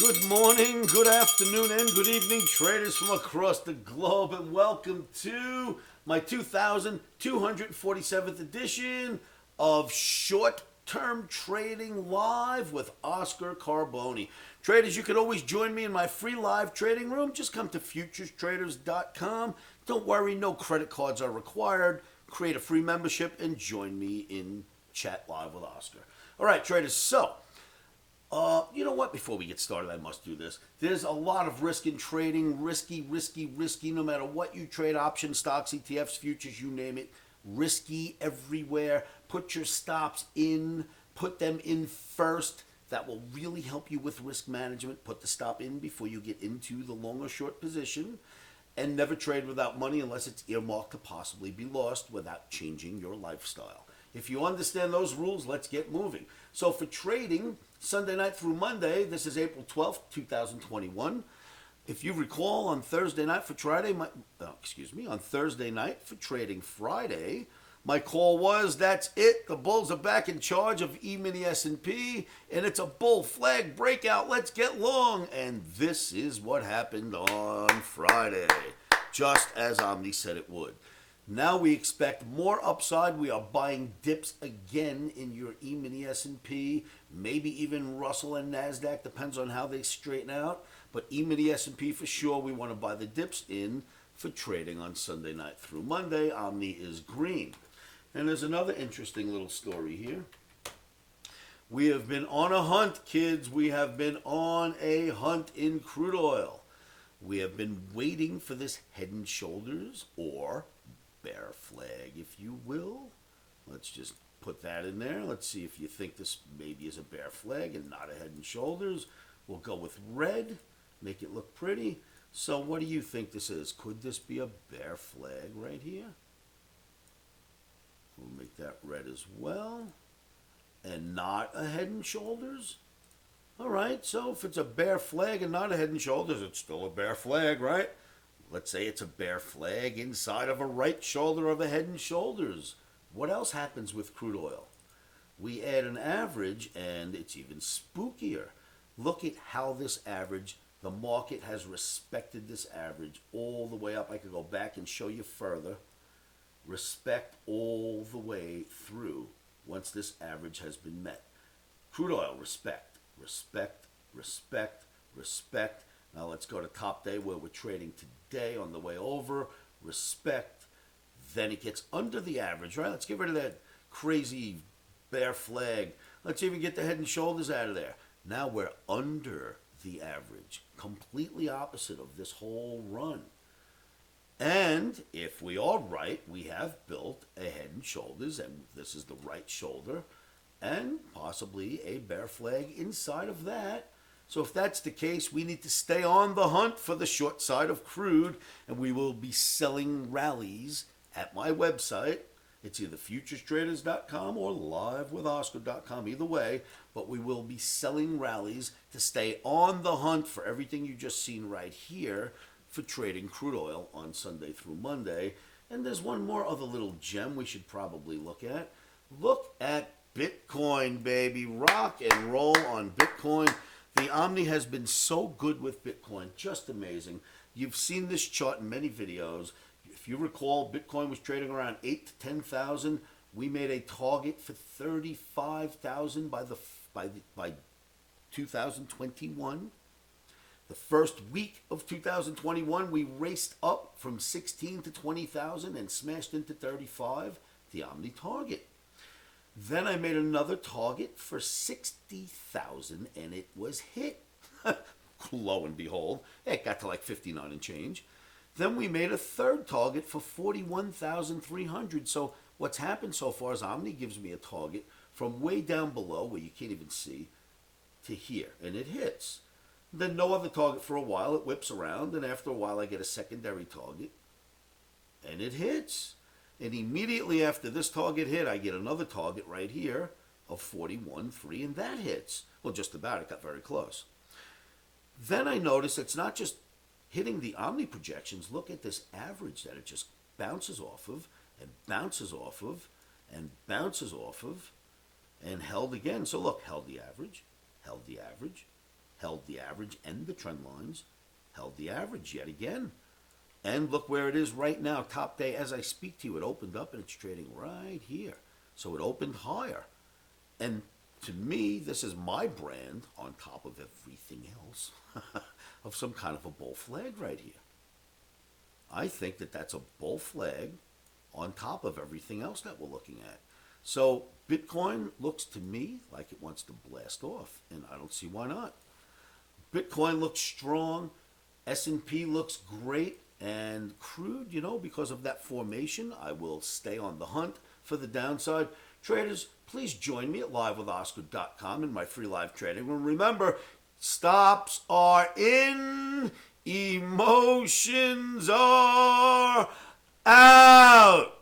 Good morning, good afternoon, and good evening, traders from across the globe, and welcome to my 2247th edition of Short-Term Trading Live with Oscar Carboni. Traders, you can always join me in my free live trading room. Just come to futurestraders.com. Don't worry, no credit cards are required. Create a free membership and join me in chat live with Oscar. All right, traders, so you know what? Before we get started, I must do this. There's a lot of risk in trading. Risky, no matter what you trade. Options, stocks, ETFs, futures, you name it. Risky everywhere. Put your stops in. Put them in first. That will really help you with risk management. Put the stop in before you get into the long or short position. And never trade without money unless it's earmarked to possibly be lost without changing your lifestyle. If you understand those rules, let's get moving. So for trading, Sunday night through Monday, this is April 12th, 2021. If you recall, on Thursday night for trading Friday, my call was, that's it. The bulls are back in charge of E-mini S&P, and it's a bull flag breakout. Let's get long. And this is what happened on Friday, just as Omni said it would. Now we expect more upside. We are buying dips again in your E-mini S&P, maybe even Russell and NASDAQ, depends on how they straighten out. But E-mini S&P for sure, we want to buy the dips in for trading on Sunday night through Monday. Omni is green. And there's another interesting little story here. We have been on a hunt, kids. We have been on a hunt in crude oil. We have been waiting for this head and shoulders or bear flag, if you will. Let's just put that in there. Let's see if you think this maybe is a bear flag and not a head and shoulders. We'll go with red, make it look pretty. So what do you think this is? Could this be a bear flag right here? We'll make that red as well. And not a head and shoulders? All right, so if it's a bear flag and not a head and shoulders, it's still a bear flag, right? Let's say it's a bear flag inside of a right shoulder of a head and shoulders. What else happens with crude oil? We add an average, and it's even spookier. Look at how this average, the market has respected this average all the way up. I could go back and show you further. Respect all the way through once this average has been met. Crude oil, respect, respect, respect, respect. Now let's go to top day where we're trading today on the way over. Respect. Then it gets under the average, right? Let's get rid of that crazy bear flag. Let's even get the head and shoulders out of there. Now we're under the average. Completely opposite of this whole run. And if we are right, we have built a head and shoulders, and this is the right shoulder, and possibly a bear flag inside of that. So if that's the case, we need to stay on the hunt for the short side of crude, and we will be selling rallies at my website. It's either futurestraders.com or livewithoscar.com, either way, but we will be selling rallies to stay on the hunt for everything you just seen right here for trading crude oil on Sunday through Monday. And there's one more other little gem we should probably look at. Look at Bitcoin, baby. Rock and roll on Bitcoin. The Omni has been so good with Bitcoin, just amazing. You've seen this chart in many videos. If you recall, Bitcoin was trading around 8 to 10,000. We made a target for 35,000 by 2021. The first week of 2021, we raced up from 16 to 20,000 and smashed into 35, the Omni target. Then I made another target for 60,000 and it was hit. Lo and behold, it got to like 59 and change. Then we made a third target for 41,300. So what's happened so far is Omni gives me a target from way down below where you can't even see to here, and it hits. Then no other target for a while, it whips around, and after a while I get a secondary target, and it hits. And immediately after this target hit, I get another target right here of 41.3, and that hits. Well, just about, it got very close. Then I notice it's not just hitting the Omni projections. Look at this average that it just bounces off of, and bounces off of, and bounces off of, and held again. So look, held the average, held the average, held the average, and the trend lines held the average yet again. And look where it is right now. Top day, as I speak to you, it opened up and it's trading right here. So it opened higher. And to me, this is my brand on top of everything else of some kind of a bull flag right here. I think that that's a bull flag on top of everything else that we're looking at. So Bitcoin looks to me like it wants to blast off, and I don't see why not. Bitcoin looks strong. S&P looks great. And crude, because of that formation, I will stay on the hunt for the downside. Traders, please join me at livewithoscar.com in my free live trading room. Remember, stops are in, emotions are out.